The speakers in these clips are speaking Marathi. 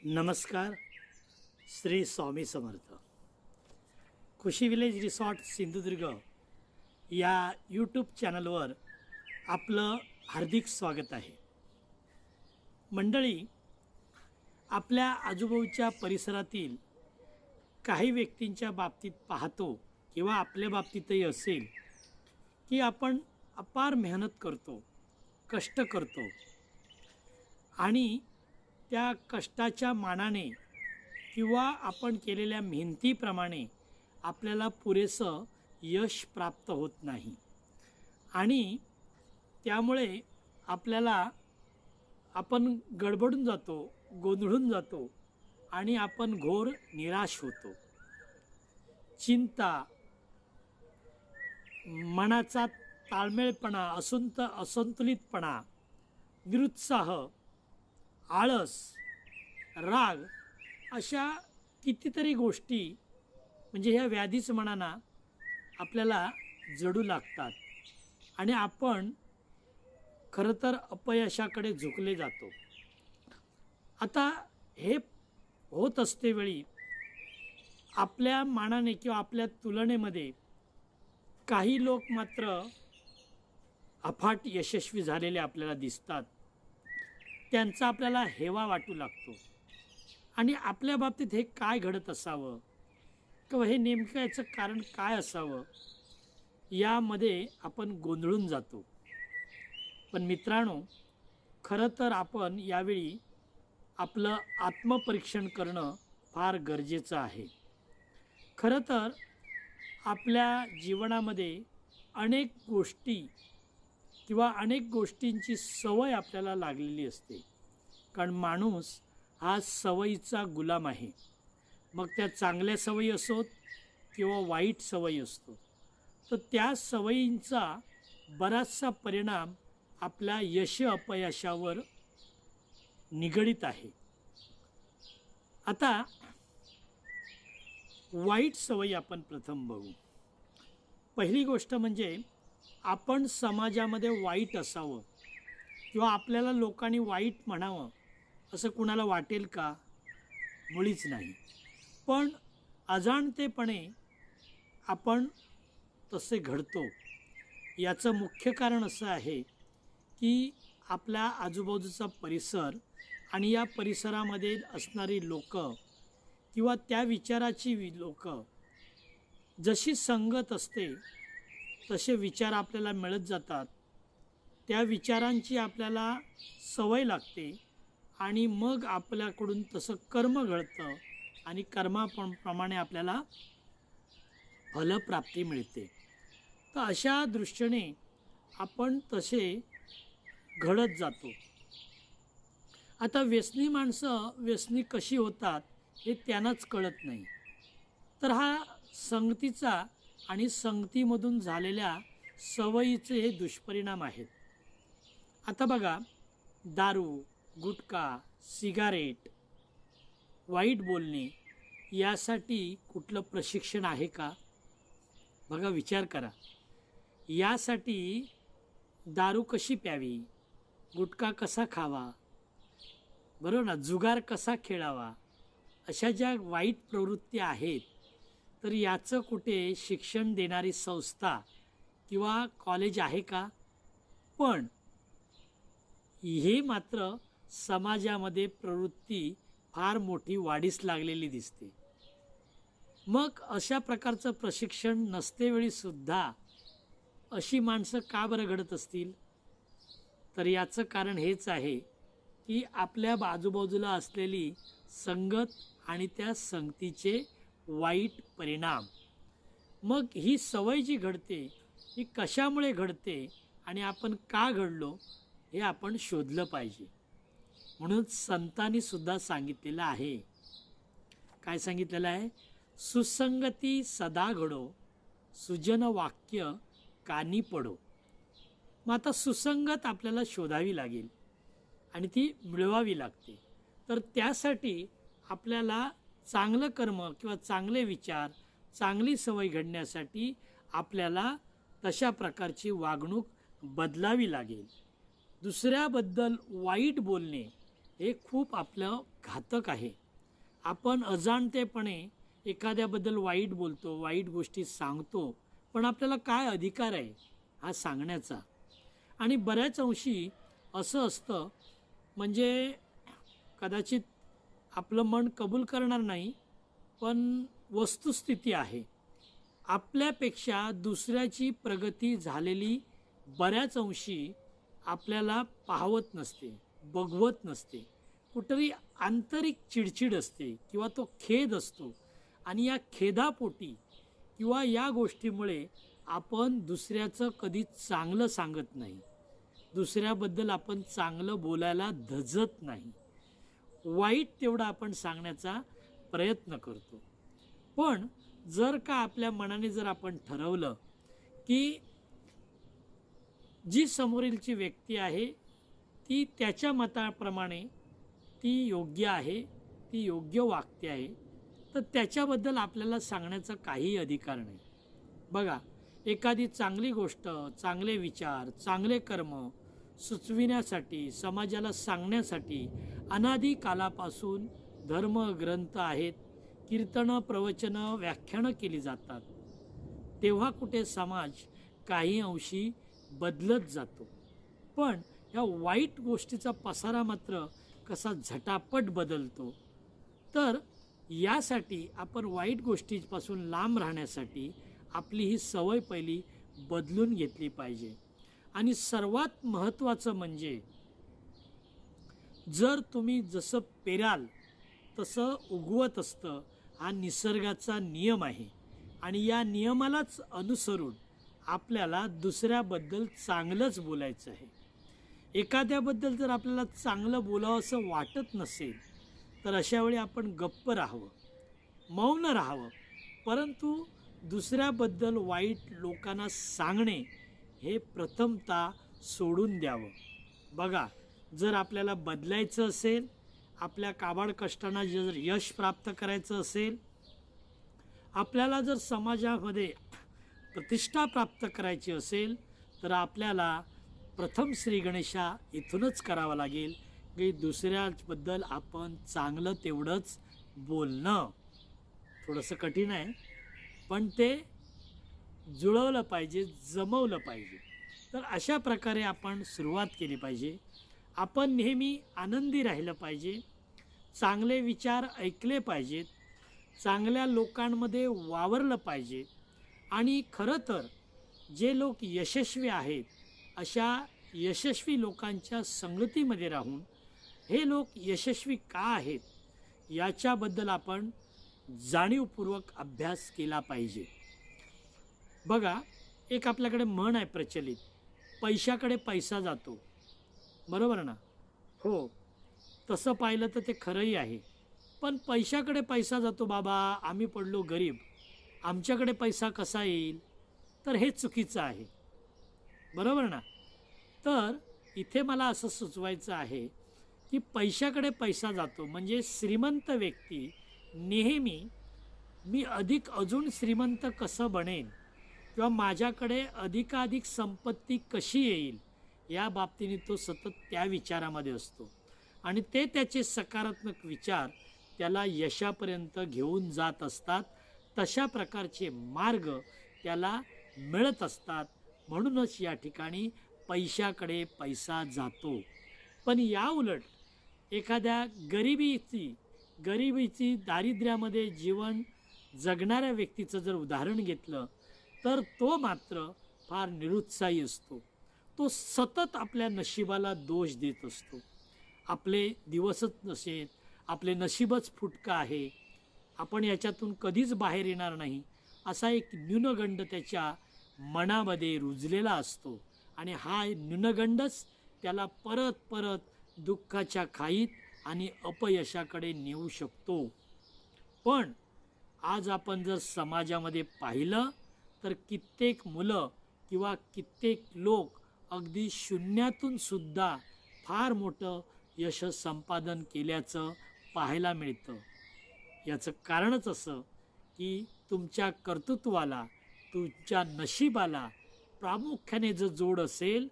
नमस्कार. श्री स्वामी समर्थ. खुशी विलेज रिसॉर्ट सिंधुदुर्ग या यूट्यूब चॅनलवर आपलं हार्दिक स्वागत आहे. मंडळी, आपल्या आजूबाजूच्या परिसरातील काही व्यक्तींच्या बाबतीत पाहतो किंवा आपल्या बाबतीतही असेल की आपण अपार मेहनत करतो, कष्ट करतो आणि त्या कष्टाच्या मानाने किंवा आपण केलेल्या मेहनतीप्रमाणे आपल्याला पुरेसं यश प्राप्त होत नाही आणि त्यामुळे आपण गडबडून जातो, गोंधळून जातो आणि आपण घोर निराश होतो. चिंता, मनाचा ताळमेळपणा, असंतुलितपणा, निरुत्साह, आळस, राग अशा कितीतरी गोष्टी म्हणजे ह्या व्याधीच म्हणा आपल्याला जडू लागतात आणि आपण खरं तर अपयशाकडे झुकले जातो. आता हे होत असते वेळी आपल्या मानाने किंवा आपल्या तुलनेमध्ये काही लोक मात्र अफाट यशस्वी झालेले आपल्याला दिसतात. त्यांचा आपल्याला हेवा वाटू लागतो आणि आपल्या बाबतीत हे काय घडत असावं किंवा हे नेमकं याचं कारण काय असावं यामध्ये आपण गोंधळून जातो. पण मित्रांनो, खरं तर आपण यावेळी आपलं आत्मपरीक्षण करणं फार गरजेचं आहे. खरं तर आपल्या जीवनामध्ये अनेक गोष्टी किंवा अनेक गोष्टींची सवय आपल्याला लागलेली असते, कारण माणूस हा सवयीचा गुलाम आहे. मग त्या चांगल्या सवयी असोत किंवा वाईट सवयी असतो, तर त्या सवयींचा बराचसा परिणाम आपल्या यश अपयशावर निगडीत आहे. आता वाईट सवयी आपण प्रथम बघू. पहिली गोष्ट म्हणजे आपण समाजामध्ये वाईट असावं किंवा आपल्याला लोकांनी वाईट म्हणावं असं कुणाला वाटेल का? मुळीच नाही. पण अजाणतेपणे आपण तसे घडतो. याचं मुख्य कारण असं आहे की आपल्या आजूबाजूचा परिसर आणि या परिसरामध्ये असणारी लोक किंवा त्या विचाराची लोक, जशी संगत असते तसे विचार आपल्याला मिळत जातात. त्या विचारांची आपल्याला सवय लागते आणि मग आपल्याकडून तसं कर्म घडतं आणि कर्माप्रमाणे आपल्याला फलप्राप्ती मिळते. तर अशा दृष्टीने आपण तसे घडत जातो. आता व्यसनी माणसं व्यसनी कशी होतात हे त्यांनाच कळत नाही. तर हा संगतीचा आणि संगतीमधून झालेल्या सवयीचे हे दुष्परिणाम आहेत. आता बघा, दारू, गुटखा, सिगारेट, वाईट बोलणे यासाठी कुठलं प्रशिक्षण आहे का? बघा, विचार करा. यासाठी दारू कशी प्यावी, गुटखा कसा खावा, बरोबर ना, जुगार कसा खेळावा, अशा ज्या वाईट प्रवृत्ती आहेत, तर याचं कुठे शिक्षण देणारी संस्था किंवा कॉलेज आहे का? पण हे मात्र समाजामध्ये प्रवृत्ती फार मोठी वाढीस लागलेली दिसते. मग अशा प्रकारचं प्रशिक्षण नसतेवेळीसुद्धा अशी माणसं का बरं घडत असतील? तर याचं कारण हेच आहे की आपल्या आजूबाजूला असलेली संगत आणि त्या संगतीचे वाईट परिणाम. मग ही सवय जी घडते ही कशामुळे घडते आणि आपण का घडलो हे आपण शोधलं पाहिजे. म्हणून संतांनी सुद्धा सांगितलेलं आहे. काय सांगितलेलं आहे? सुसंगती सदा घडो, सुजन वाक्य कानी पडो. मग आता सुसंगत आपल्याला शोधावी लागेल आणि ती मिळवावी लागते. तर त्यासाठी आपल्याला चांगलं कर्म किंवा चांगले विचार, चांगली सवय घडण्यासाठी आपल्याला तशा प्रकारची वागणूक बदलावी लागेल. दुसऱ्याबद्दल वाईट बोलणे हे खूप आपलं घातक आहे. आपण अजाणतेपणे एखाद्याबद्दल वाईट बोलतो, वाईट गोष्टी सांगतो, पण आपल्याला काय अधिकार आहे हा सांगण्याचा? आणि बऱ्याच अंशी असं असतं, म्हणजे कदाचित आपलं मन कबूल करणार नाही, पण वस्तुस्थिती आहे. आपल्यापेक्षा दुसऱ्याची प्रगती झालेली बऱ्याच अंशी आपल्याला पाहवत नसते, बघवत नसते. कुठेतरी आंतरिक चिडचिड असते किंवा तो खेद असतो आणि या खेदापोटी किंवा या गोष्टीमुळे आपण दुसऱ्याचं कधी चांगलं सांगत नाही. दुसऱ्याबद्दल आपण चांगलं बोलायला धजत नाही. वाईट तेवढं आपण सांगण्याचा प्रयत्न करतो. पण जर का आपल्या मनाने जर आपण ठरवलं की जी समोरीलची व्यक्ती आहे ती त्याच्या मताप्रमाणे ती योग्य आहे, ती योग्य वागते आहे, तर त्याच्याबद्दल आपल्याला सांगण्याचा काहीही अधिकार नाही. बघा, एखादी चांगली गोष्ट, चांगले विचार, चांगले कर्म सुचविण्यासाठी, समाजाला सांगण्यासाठी अनादी कालापासून धर्मग्रंथ आहेत, कीर्तनं, प्रवचनं, व्याख्यानं केली जातात. तेव्हा कुठे समाज काही अंशी बदलत जातो. पण ह्या वाईट गोष्टीचा पसारा मात्र कसा झटापट बदलतो. तर यासाठी आपण वाईट गोष्टीपासून लांब राहण्यासाठी आपली ही सवय पहिली बदलून घेतली पाहिजे. आणि सर्वात महत्त्वाचं म्हणजे जर तुम्ही जसं पेराल तसं उगवत असतं, हा निसर्गाचा नियम आहे. आणि या नियमालाच अनुसरून आपल्याला दुसऱ्याबद्दल चांगलंच बोलायचं आहे. एखाद्याबद्दल जर आपल्याला चांगलं बोलावं असं वाटत नसेल तर अशा वेळी आपण गप्प राहावं, मौन राहावं. परंतु दुसऱ्याबद्दल वाईट लोकांना सांगणे हे प्रथमतः सोडून द्यावं. बघा, जर आपल्याला बदलायचं असेल, आपल्या काबाड कष्टांना जर यश प्राप्त करायचं असेल, आपल्याला जर समाजामध्ये प्रतिष्ठा प्राप्त करायची असेल, तर आपल्याला प्रथम श्री गणेशा इथूनच करावं लागेल की दुसऱ्याबद्दल आपण चांगलं तेवढंच बोलणं. थोडंसं कठीण आहे, पण ते जुळवलं पाहिजे, जमवलं पाहिजे. तर अशा प्रकारे आपण सुरुवात केली पाहिजे. आपण नेहमी आनंदी राहिलं पाहिजे, चांगले विचार ऐकले पाहिजेत, चांगल्या लोकांमध्ये वावरलं पाहिजे. आणि खरं तर जे लोक यशस्वी आहेत अशा यशस्वी लोकांच्या संगतीमध्ये राहून हे लोक यशस्वी का आहेत याच्याबद्दल आपण जाणीवपूर्वक अभ्यास केला पाहिजे. बघा, एक आपल्याकडे म्हण आहे प्रचलित, पैशाकडे पैसा जातो. बरोबर ना? हो, तसं पाहिलं तर ते खरंही आहे. पण पैशाकडे पैसा जातो बाबा, आम्ही पडलो गरीब, आमच्याकडे पैसा कसा येईल? तर हे चुकीचं आहे. बरोबर ना? तर इथे मला असं सुचवायचं आहे की पैशाकडे पैसा जातो म्हणजे श्रीमंत व्यक्ती नेहमी मी अधिक अजून श्रीमंत कसं बनेन किंवा माझ्याकडे अधिकाधिक संपत्ती कशी येईल या बाबतीने तो सतत त्या विचारामध्ये असतो. आणि ते त्याचे सकारात्मक विचार त्याला यशापर्यंत घेऊन जात असतात. तशा प्रकारचे मार्ग त्याला मिळत असतात. म्हणूनच या ठिकाणी पैशाकडे पैसा जातो. पण या उलट एखाद्या गरिबीची दारिद्र्यामध्ये जीवन जगणाऱ्या व्यक्तीचं जर उदाहरण घेतलं तर तो मात्र फार निरुत्साही असतो. तो सतत आपल्या नशिबाला दोष देत असतो. आपले दिवसच नसेत, आपले नशीबच फुटकं आहे, आपण याच्यातून कधीच बाहेर येणार नाही, असा एक न्यूनगंड त्याच्या मनामध्ये रुजलेला असतो. आणि हा न्यूनगंडच त्याला परत परत दुःखाच्या खाईत आणि अपयशाकडे नेऊ शकतो. पण आज आपण जर समाजामध्ये पाहिलं तर कित्येक मुलं किंवा कित्येक लोक अगदी शून्यातून सुद्धा फार मोठं यश संपादन केल्याचं पाहायला मिळतं. याचं कारणच असं की तुमच्या कर्तृत्वाला, तुमच्या नशिबाला प्रामुख्याने जर जोड असेल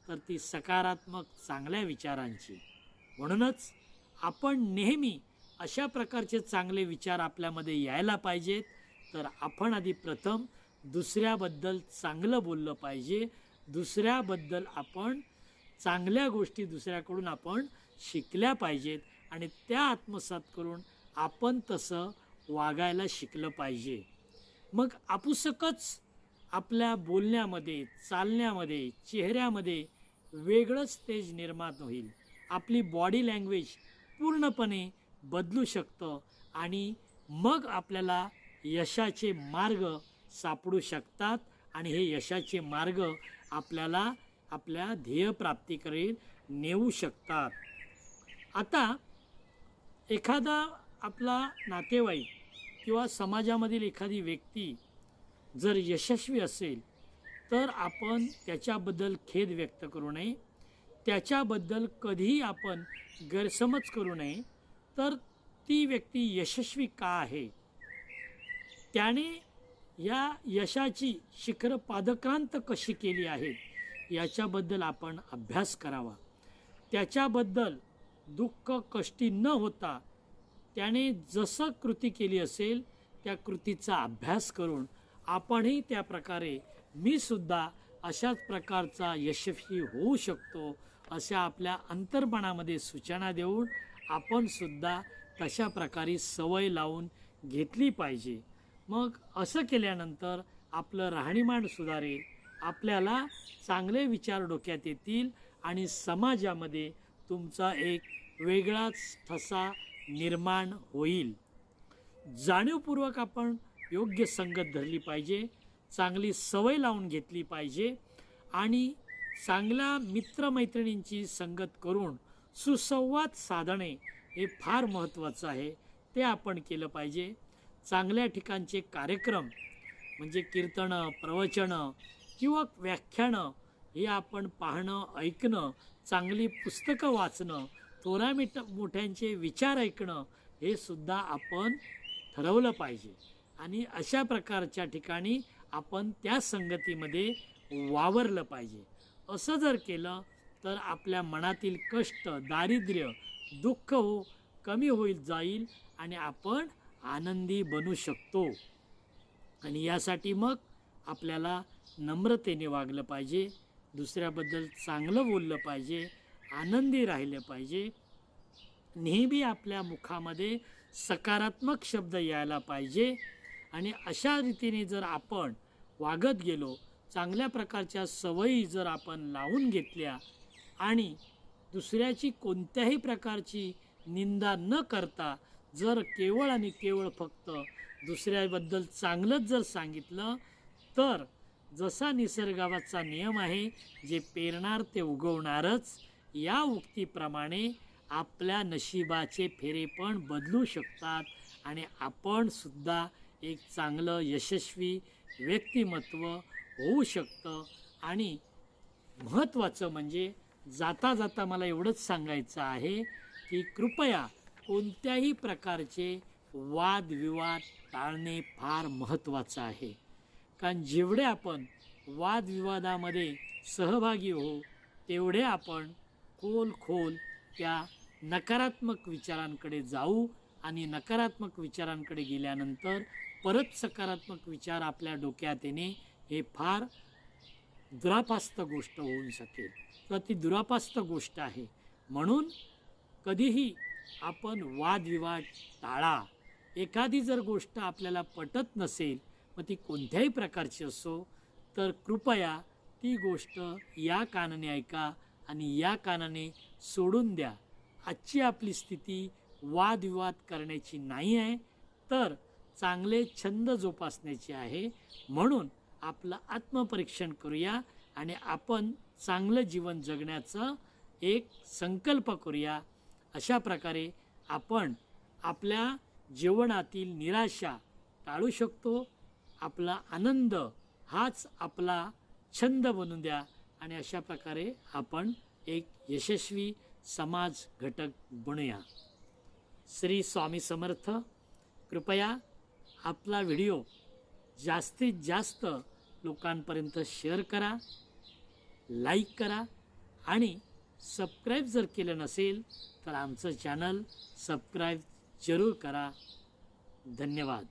तर ती सकारात्मक चांगल्या विचारांची. म्हणूनच आपण नेहमी अशा प्रकारचे चांगले विचार आपल्यामध्ये यायला पाहिजेत. तर आपण आधी प्रथम दुसऱ्याबद्दल चांगलं बोललं पाहिजे. दुसऱ्याबद्दल आपण चांगल्या गोष्टी दुसऱ्याकडून आपण शिकल्या पाहिजेत आणि त्या आत्मसात करून आपण तसं वागायला शिकलं पाहिजे. मग आपुसकच आपल्या बोलण्यामध्ये, चालण्यामध्ये, चेहऱ्यामध्ये वेगळंच तेज निर्माण होईल. आपली बॉडी लँग्वेज पूर्णपणे बदलू शकतं आणि मग आपल्याला यशाचे मार्ग सापडू शकतात आणि हे यशाचे मार्ग आपल्याला आपल्या ध्येयप्राप्तीकडे नेऊ शकतात. आता एखादा आपला नातेवाईक किंवा समाजामधील एखादी व्यक्ती जर यशस्वी असेल तर आपण त्याच्याबद्दल खेद व्यक्त करू नये. त्याच्याबद्दल कधीही आपण गैरसमज करू नये. तर ती व्यक्ती यशस्वी का आहे, त्याने या यशाची शिखरं पादक्रांत कशी केली आहेत याच्याबद्दल आपण अभ्यास करावा. त्याच्याबद्दल दुःख कष्टी न होता त्याने जसं कृती केली असेल त्या कृतीचा अभ्यास करून आपणही त्या प्रकारे मीसुद्धा अशाच प्रकारचा यशस्वी होऊ शकतो अशा आपल्या अंतर्मनामध्ये सूचना देऊन आपणसुद्धा तशा प्रकारे सवय लावून घेतली पाहिजे. मग असं केल्यानंतर आपलं राहणीमान सुधारेल, आपल्याला चांगले विचार डोक्यात येतील आणि समाजामध्ये तुमचा एक वेगळाच ठसा निर्माण होईल. जाणीवपूर्वक आपण योग्य संगत धरली पाहिजे, चांगली सवय लावून घेतली पाहिजे आणि चांगल्या मित्रमैत्रिणींची संगत करून सुसंवाद साधणे हे फार महत्त्वाचं आहे. ते आपण केलं पाहिजे. चांगल्या ठिकाणचे कार्यक्रम म्हणजे कीर्तनं, प्रवचनं किंवा व्याख्यानं हे आपण पाहणं, ऐकणं, चांगली पुस्तकं वाचणं, थोरा मोठ्यांचे विचार ऐकणं हे सुद्धा आपण ठरवलं पाहिजे आणि अशा प्रकारच्या ठिकाणी आपण त्या संगतीमध्ये वावरलं पाहिजे. असं जर केलं तर आपल्या मनातील कष्ट, दारिद्र्य, दुःख कमी होईल जाईल आणि आपण आनंदी बनू शकतो. आणि यासाठी मग आपल्याला नम्रतेने वागलं पाहिजे, दुसऱ्याबद्दल चांगलं बोललं पाहिजे, आनंदी राहिलं पाहिजे. नेहमी आपल्या मुखामध्ये सकारात्मक शब्द यायला पाहिजे आणि अशा रीतीने जर आपण वागत गेलो, चांगल्या प्रकारच्या सवयी जर आपण लावून घेतल्या आणि दुसऱ्याची कोणत्याही प्रकारची निंदा न करता जर केवळ आणि केवळ फक्त दुसऱ्याबद्दल चांगलंच जर सांगितलं तर जसा निसर्गाचा नियम आहे, जे पेरणार ते उगवणारच, या उक्तीप्रमाणे आपल्या नशिबाचे फेरे पण बदलू शकतात आणि आपण सुद्धा एक चांगलं यशस्वी व्यक्तिमत्व होऊ शकतं. आणि महत्त्वाचं म्हणजे जाता जाता मला एवढंच सांगायचं आहे की कृपया कोणत्याही प्रकारचे वादविवाद टाळणे फार महत्त्वाचं आहे. कारण जेवढे आपण वादविवादामध्ये सहभागी होऊ तेवढे आपण खोल त्या नकारात्मक विचारांकडे जाऊ आणि नकारात्मक विचारांकडे गेल्यानंतर परत सकारात्मक विचार आपल्या डोक्यात येणे हे फार दुरापास्त गोष्ट होऊन शकेल. तर ती दुरापास्त गोष्ट आहे. म्हणून कधीही आपण वादविवाद टाळा. एखादी जर गोष्ट आपल्याला पटत नसेल, मग ती कोणत्याही प्रकारची असो, तर कृपया ती गोष्ट या कानाने ऐका आणि या कानाने सोडून द्या. आजची आपली स्थिती वादविवाद करण्याची नाही आहे, तर चांगले छंद जोपासण्याची आहे. म्हणून आपलं आत्मपरीक्षण करूया आणि आपण चांगलं जीवन जगण्याचा एक संकल्प करूया. अशा प्रकारे आपण आपल्या जीवनातील निराशा टाळू शकतो. आपला आनंद हाच आपला छंद बनून द्या आणि अशा प्रकारे आपण एक यशस्वी समाज घटक बनूया. श्री स्वामी समर्थ. कृपया आपला व्हिडिओ जास्तीत जास्त लोकांपर्यंत शेअर करा, लाईक करा आणि सबस्क्राईब जर केलं नसेल तर आमचं चॅनल सबस्क्राईब जरूर करा. धन्यवाद.